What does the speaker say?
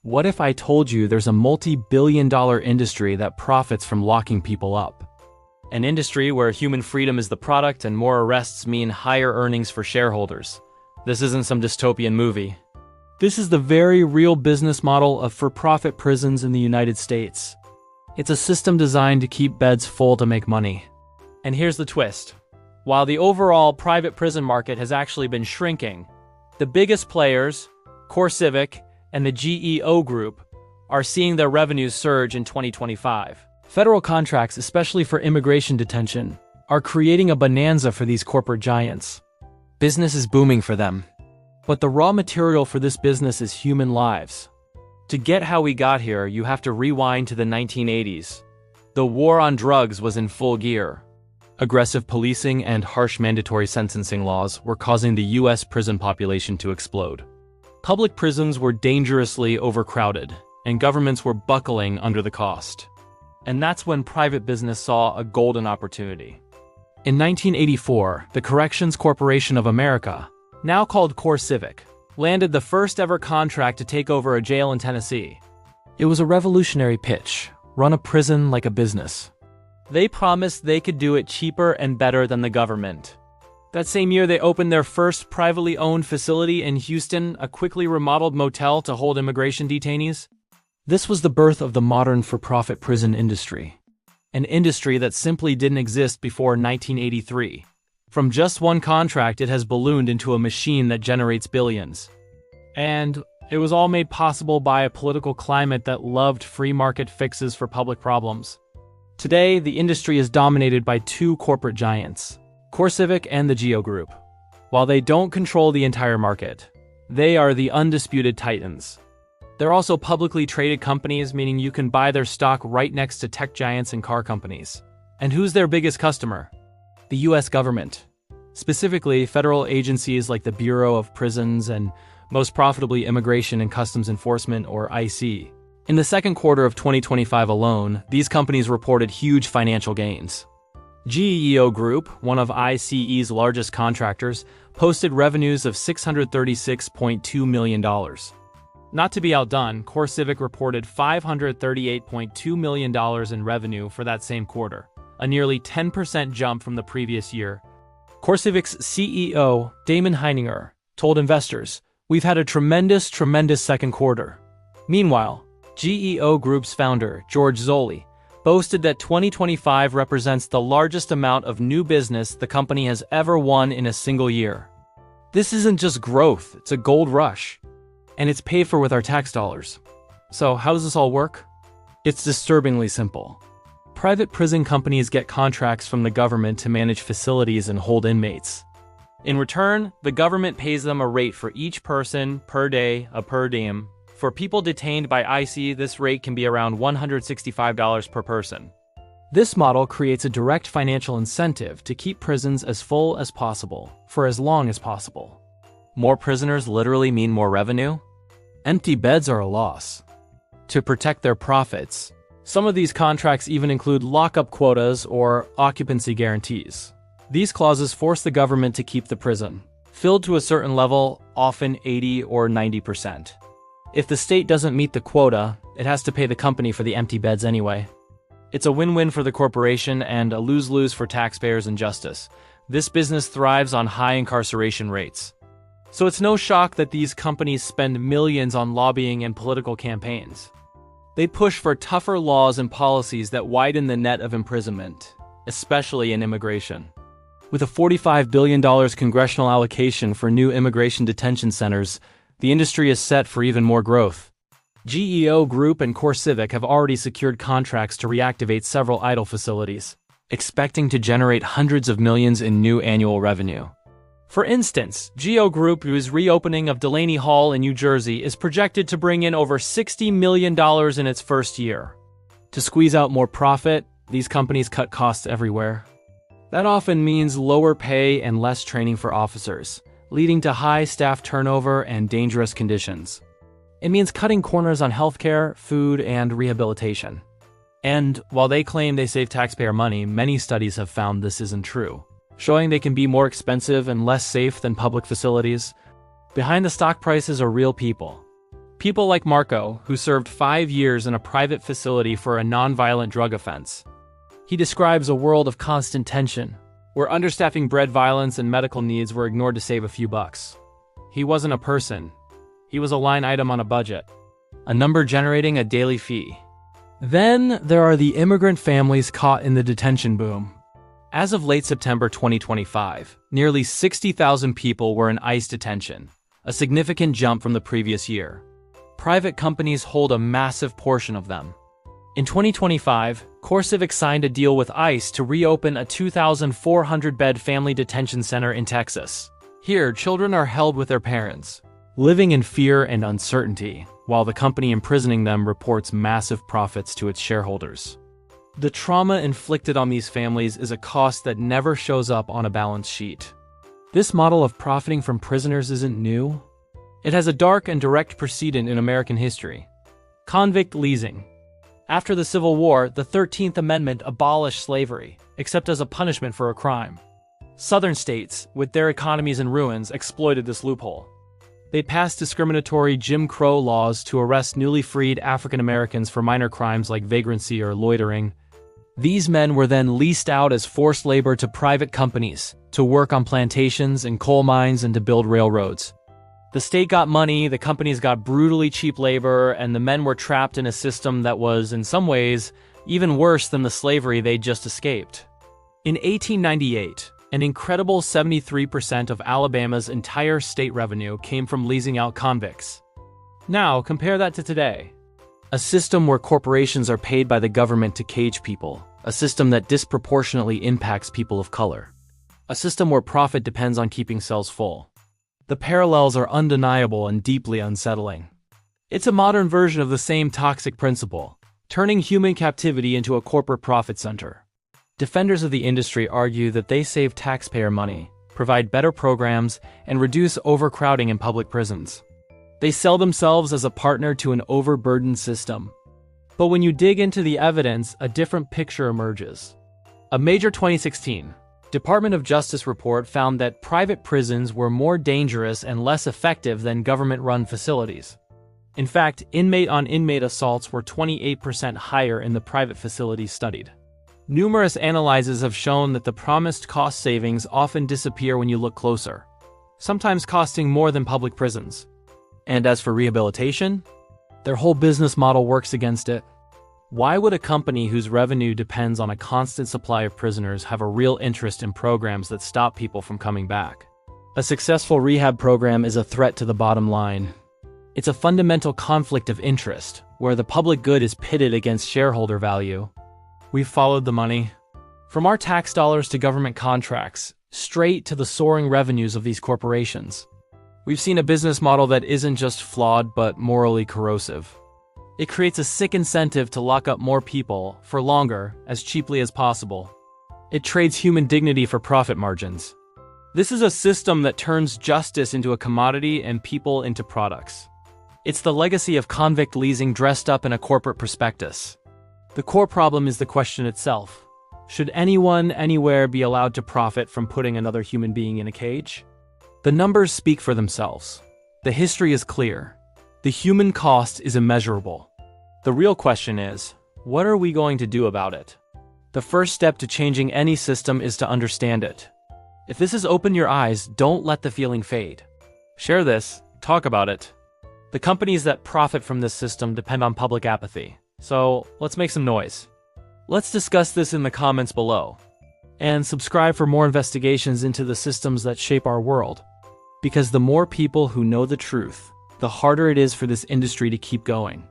What if I told you there's a multi-billion-dollar industry that profits from locking people up? An industry where human freedom is the product and more arrests mean higher earnings for shareholders. This isn't some dystopian movie. This is the very real business model of for-profit prisons in the United States. It's a system designed to keep beds full to make money. And here's the twist. While the overall private prison market has actually been shrinking, the biggest players, CoreCivic and the GEO Group, are seeing their revenues surge in 2025. Federal contracts, especially for immigration detention, are creating a bonanza for these corporate giants. Business is booming for them. But the raw material for this business is human lives. To get how we got here, you have to rewind to the 1980s. The war on drugs was in full gear. Aggressive policing and harsh mandatory sentencing laws were causing the U.S. prison population to explode. Public prisons were dangerously overcrowded, and governments were buckling under the cost. And that's when private business saw a golden opportunity. In 1984, the Corrections Corporation of America, now called CoreCivic, landed the first ever contract to take over a jail in Tennessee. It was a revolutionary pitch: run a prison like a business. They promised they could do it cheaper and better than the government. That same year, they opened their first privately owned facility in Houston, a quickly remodeled motel to hold immigration detainees. This was the birth of the modern for-profit prison industry, an industry that simply didn't exist before 1983. From just one contract, it has ballooned into a machine that generates billions. And it was all made possible by a political climate that loved free market fixes for public problems. Today, the industry is dominated by two corporate giants, CoreCivic and the GEO Group. While they don't control the entire market, they are the undisputed titans. They're also publicly traded companies, meaning you can buy their stock right next to tech giants and car companies. And who's their biggest customer? The U.S. government. Specifically, federal agencies like the Bureau of Prisons and, most profitably, Immigration and Customs Enforcement, or IC. In the second quarter of 2025 alone, these companies reported huge financial gains. GEO Group, one of ICE's largest contractors, posted revenues of $636.2 million. Not to be outdone, CoreCivic reported $538.2 million in revenue for that same quarter, a nearly 10% jump from the previous year. CoreCivic's CEO, Damon Heininger, told investors, "We've had a tremendous second quarter." Meanwhile, GEO Group's founder, George Zolli, boasted that 2025 represents the largest amount of new business the company has ever won in a single year. This isn't just growth, it's a gold rush. And it's paid for with our tax dollars. So how does this all work? It's disturbingly simple. Private prison companies get contracts from the government to manage facilities and hold inmates. In return, the government pays them a rate for each person per day, a per diem. For people detained by IC, this rate can be around $165 per person. This model creates a direct financial incentive to keep prisons as full as possible, for as long as possible. More prisoners literally mean more revenue? Empty beds are a loss. To protect their profits, some of these contracts even include lockup quotas or occupancy guarantees. These clauses force the government to keep the prison filled to a certain level, often 80 or 90%. If the state doesn't meet the quota, it has to pay the company for the empty beds anyway. It's a win-win for the corporation and a lose-lose for taxpayers and justice. This business thrives on high incarceration rates. So it's no shock that these companies spend millions on lobbying and political campaigns. They push for tougher laws and policies that widen the net of imprisonment, especially in immigration. With a $45 billion congressional allocation for new immigration detention centers, the industry is set for even more growth. GEO Group and CoreCivic have already secured contracts to reactivate several idle facilities, expecting to generate hundreds of millions in new annual revenue. For instance, GEO Group, whose reopening of Delaney Hall in New Jersey is projected to bring in over $60 million in its first year. To squeeze out more profit, these companies cut costs everywhere. That often means lower pay and less training for officers, leading to high staff turnover and dangerous conditions. It means cutting corners on healthcare, food, and rehabilitation. And while they claim they save taxpayer money, many studies have found this isn't true, showing they can be more expensive and less safe than public facilities. Behind the stock prices are real people. People like Marco, who served 5 years in a private facility for a nonviolent drug offense. He describes a world of constant tension, where understaffing bred violence and medical needs were ignored to save a few bucks. He wasn't a person. He was a line item on a budget, a number generating a daily fee. Then there are the immigrant families caught in the detention boom. As of late September 2025, nearly 60,000 people were in ICE detention, a significant jump from the previous year. Private companies hold a massive portion of them. In 2025, CoreCivic signed a deal with ICE to reopen a 2,400-bed family detention center in Texas. Here, children are held with their parents, living in fear and uncertainty, while the company imprisoning them reports massive profits to its shareholders. The trauma inflicted on these families is a cost that never shows up on a balance sheet. This model of profiting from prisoners isn't new. It has a dark and direct precedent in American history. Convict leasing. After the Civil War, the 13th Amendment abolished slavery, except as a punishment for a crime. Southern states, with their economies in ruins, exploited this loophole. They passed discriminatory Jim Crow laws to arrest newly freed African Americans for minor crimes like vagrancy or loitering. These men were then leased out as forced labor to private companies to work on plantations and coal mines and to build railroads. The state got money, the companies got brutally cheap labor, and the men were trapped in a system that was, in some ways, even worse than the slavery they'd just escaped. In 1898, an incredible 73% of Alabama's entire state revenue came from leasing out convicts. Now, compare that to today. A system where corporations are paid by the government to cage people, a system that disproportionately impacts people of color, a system where profit depends on keeping cells full. The parallels are undeniable and deeply unsettling. It's a modern version of the same toxic principle, turning human captivity into a corporate profit center. Defenders of the industry argue that they save taxpayer money, provide better programs, and reduce overcrowding in public prisons. They sell themselves as a partner to an overburdened system. But when you dig into the evidence, a different picture emerges. A major 2016 Department of Justice report found that private prisons were more dangerous and less effective than government-run facilities. In fact, inmate-on-inmate assaults were 28% higher in the private facilities studied. Numerous analyses have shown that the promised cost savings often disappear when you look closer, sometimes costing more than public prisons. And as for rehabilitation, their whole business model works against it. Why would a company whose revenue depends on a constant supply of prisoners have a real interest in programs that stop people from coming back? A successful rehab program is a threat to the bottom line. It's a fundamental conflict of interest, where the public good is pitted against shareholder value. We've followed the money. From our tax dollars to government contracts, straight to the soaring revenues of these corporations. We've seen a business model that isn't just flawed but morally corrosive. It creates a sick incentive to lock up more people, for longer, as cheaply as possible. It trades human dignity for profit margins. This is a system that turns justice into a commodity and people into products. It's the legacy of convict leasing dressed up in a corporate prospectus. The core problem is the question itself. Should anyone, anywhere be allowed to profit from putting another human being in a cage? The numbers speak for themselves. The history is clear. The human cost is immeasurable. The real question is, what are we going to do about it? The first step to changing any system is to understand it. If this has opened your eyes, don't let the feeling fade. Share this, talk about it. The companies that profit from this system depend on public apathy. So, let's make some noise. Let's discuss this in the comments below. And subscribe for more investigations into the systems that shape our world. Because the more people who know the truth, the harder it is for this industry to keep going.